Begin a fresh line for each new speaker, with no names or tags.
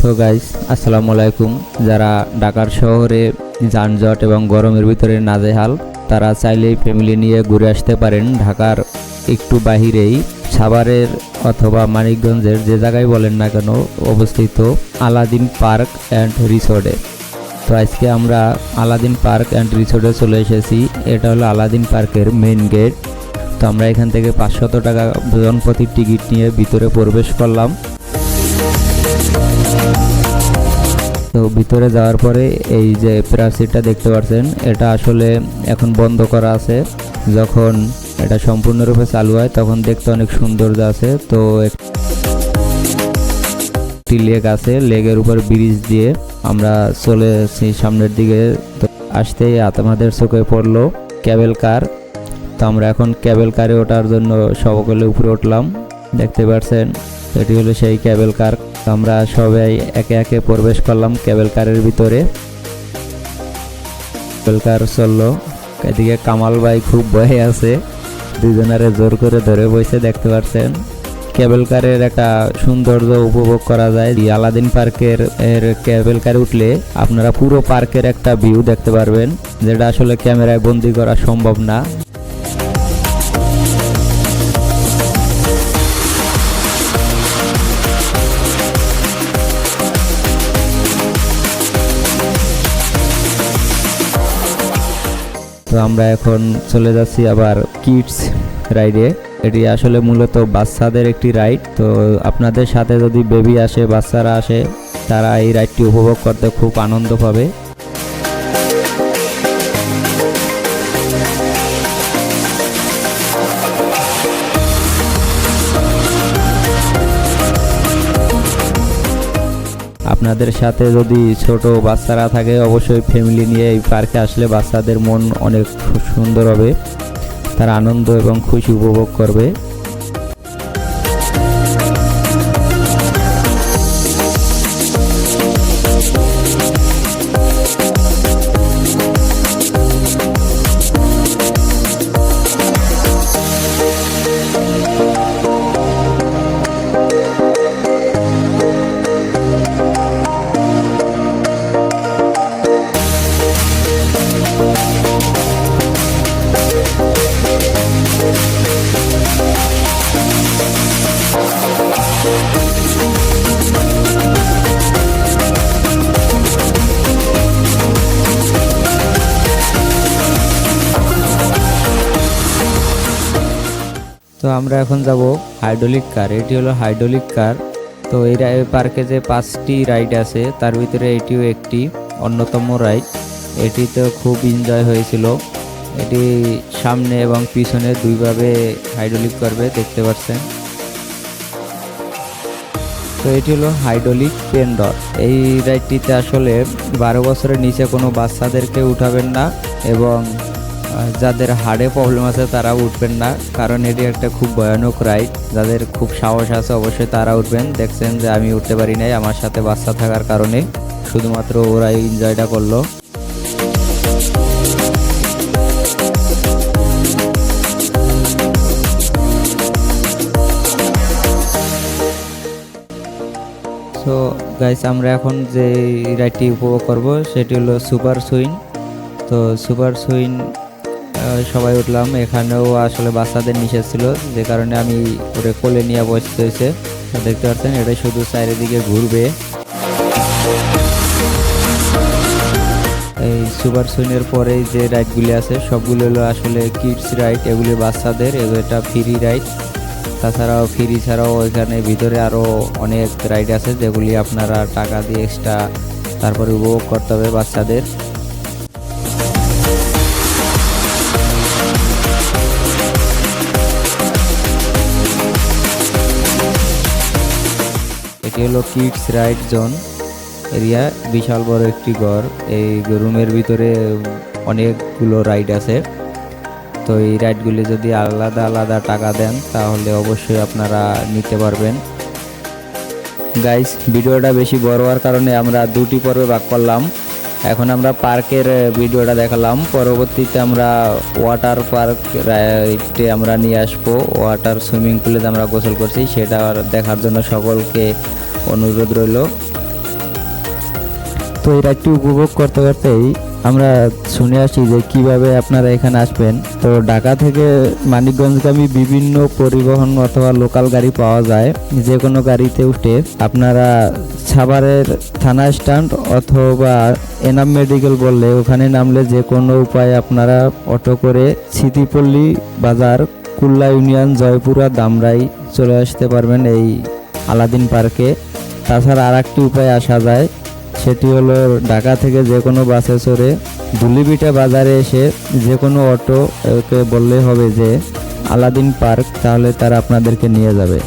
So guys, আসসালামু আলাইকুম। যারা ঢাকার শহরে যানজট এবং গরমের ভিতরে নাজেহাল, তারা চাইলেই ফ্যামিলি নিয়ে ঘুরে আসতে পারেন ঢাকার একটু বাহিরেই সাভারের অথবা মানিকগঞ্জের যে জায়গায় বলেন না কেন অবস্থিত আলাদিন পার্ক অ্যান্ড রিসোর্টে। তো আজকে আমরা আলাদিন পার্ক অ্যান্ড রিসোর্টে চলে এসেছি। এটা হলো আলাদিন পার্কের মেইন গেট। তো আমরা এখান থেকে 500 টাকা জনপ্রতি টিকিট নিয়ে ভিতরে প্রবেশ করলাম। তো ভিতরে যাওয়ার পরে এই যে প্রাচীরটা দেখতে পাচ্ছেন, এটা আসলে এখন বন্ধ করা আছে। যখন এটা সম্পূর্ণরূপে চালু হয় তখন দেখতে অনেক সৌন্দর্য আছে। তো একটি লেক আছে, লেকের উপর ব্রিজ দিয়ে আমরা চলে এসেছি সামনের দিকে। তো আসতেই আমাদের চোখে পড়লো ক্যাবেল কার। তো আমরা এখন ক্যাবেল কারে ওঠার জন্য সকলে উপরে উঠলাম। দেখতে পাচ্ছেন এটি হলো সেই ক্যাবেল কার। আমরা সবাই একে একে প্রবেশ করলাম ক্যাবেল কারের ভিতরে। ক্যাবেল কার চললো, এদিকে কামাল ভাই খুব ভয়ে আছে, দুজনারে জোর করে ধরে বসে। দেখতে পাচ্ছেন ক্যাবেল কারের একটা সৌন্দর্য উপভোগ করা যায়। আলাদিন পার্কের ক্যাবেল কারে উঠলে আপনারা পুরো পার্কের একটা ভিউ দেখতে পারবেন, যেটা আসলে ক্যামেরায় বন্দি করা সম্ভব না। তো আমরা এখন চলে যাচ্ছি আবার কিডস রাইডে। এটি আসলে মূলত বাচ্চাদের একটি রাইড। তো আপনাদের সাথে যদি বেবি আসে, বাচ্চারা আসে, তারা এই রাইডটি উপভোগ করতে খুব আনন্দ পাবে। আপনাদের সাথে যদি ছোট বাচ্চারা থাকে, অবশ্যই ফ্যামিলি নিয়ে এই পার্কে আসলে বাচ্চাদের মন অনেক সুন্দর হবে, তারা আনন্দ এবং খুশি উপভোগ করবে। তো আমরা এখন যাব হাইড্রোলিক কার। এটি হলো হাইড্রোলিক কার। তো এই পার্কে যে 5টি রাইড আছে তার ভিতরে এটিও একটি অন্যতম রাইড। এটিতে খুব এনজয় হয়েছিল। এটি সামনে এবং পিছনে দুইভাবে হাইড্রোলিক করবে, দেখতে পাচ্ছেন। তো এটি হলো হাইড্রোলিক পেন্ডর। এই রাইডটিতে আসলে 12 বছরের নিচে কোনো বাচ্চাদেরকে উঠাবেন না, এবং যাদের হার্টে প্রবলেম আছে তারা উঠবেন না, কারণ এটি একটা খুব ভয়ানক রাইড। যাদের খুব সাহস আছে অবশ্যই তারা উঠবেন। দেখছেন যে আমি উঠতে পারি নাই, আমার সাথে বাচ্চা থাকার কারণে শুধুমাত্র ওরাই এনজয়টা করলো। সো গাইস, আমরা এখন যে রাইডটি উপভোগ করব সেটি হলো সুপার সুইং। তো সুপার সুইং সবাই উঠলাম। এখানেও আসলে বাচ্চাদের নিষেধ ছিল, যে কারণে আমি ওরে কোলে নিয়ে বসতে হয়েছে। দেখতে পাচ্ছেন এটা শুধু চারিদিকে ঘুরবে। এই সুপার সুইনের পরে যে রাইডগুলি আছে সবগুলো হলো আসলে কিডস রাইড, এগুলি বাচ্চাদের, এটা ফ্রি রাইড। তাছাড়াও ফ্রি ছাড়াও এখানে ভিতরে আরও অনেক রাইড আছে যেগুলি আপনারা টাকা দিয়ে এক্সট্রা তারপরে উপভোগ করতে হবে বাচ্চাদের। এটি হলো কিডস রাইড জোন এরিয়া। বিশাল বড় একটি ঘর, এই রুমের ভিতরে অনেকগুলো রাইড আছে। তো এই রাইডগুলি যদি আলাদা আলাদা টাকা দেন তাহলে অবশ্যই আপনারা নিতে পারবেন। গাইস, ভিডিওটা বেশি বড় হওয়ার কারণে আমরা দুটি পর্বে ভাগ করলাম। এখন আমরা পার্কের ভিডিওটা দেখালাম, পরবর্তীতে আমরা ওয়াটার পার্ক রাইডে আমরা নিয়ে আসবো। ওয়াটার সুইমিং পুলে আমরা গোসল করছি সেটা দেখার জন্য সকলকে অনুরোধ রইল। তো এই রাইডটি উপভোগ করতে করতেই আমরা শুনে আসি যে কিভাবে আপনারা এখানে আসবেন। তো ঢাকা থেকে মানিকগঞ্জগামী বিভিন্ন পরিবহন অথবা লোকাল গাড়ি পাওয়া যায়। যে কোনো গাড়িতে উঠে আপনারা সাভারের থানা স্ট্যান্ড অথবা এনাম মেডিকেল বললে ওখানে নামলে যে কোনো উপায়ে আপনারা অটো করে স্মৃতিপল্লী বাজার, কুল্লা ইউনিয়ন, জয়পুরা, দামরাই চলে আসতে পারবেন এই আলাদিন পার্কে। তাছাড়া আর একটি উপায় আসা যায়, সেটি হলো ঢাকা থেকে যে কোনো বাসে চড়ে ধুলিবিটা বাজারে এসে যে কোনো অটো ওকে বললেই হবে যে আলাদিন পার্ক, তাহলে তারা আপনাদেরকে নিয়ে যাবে।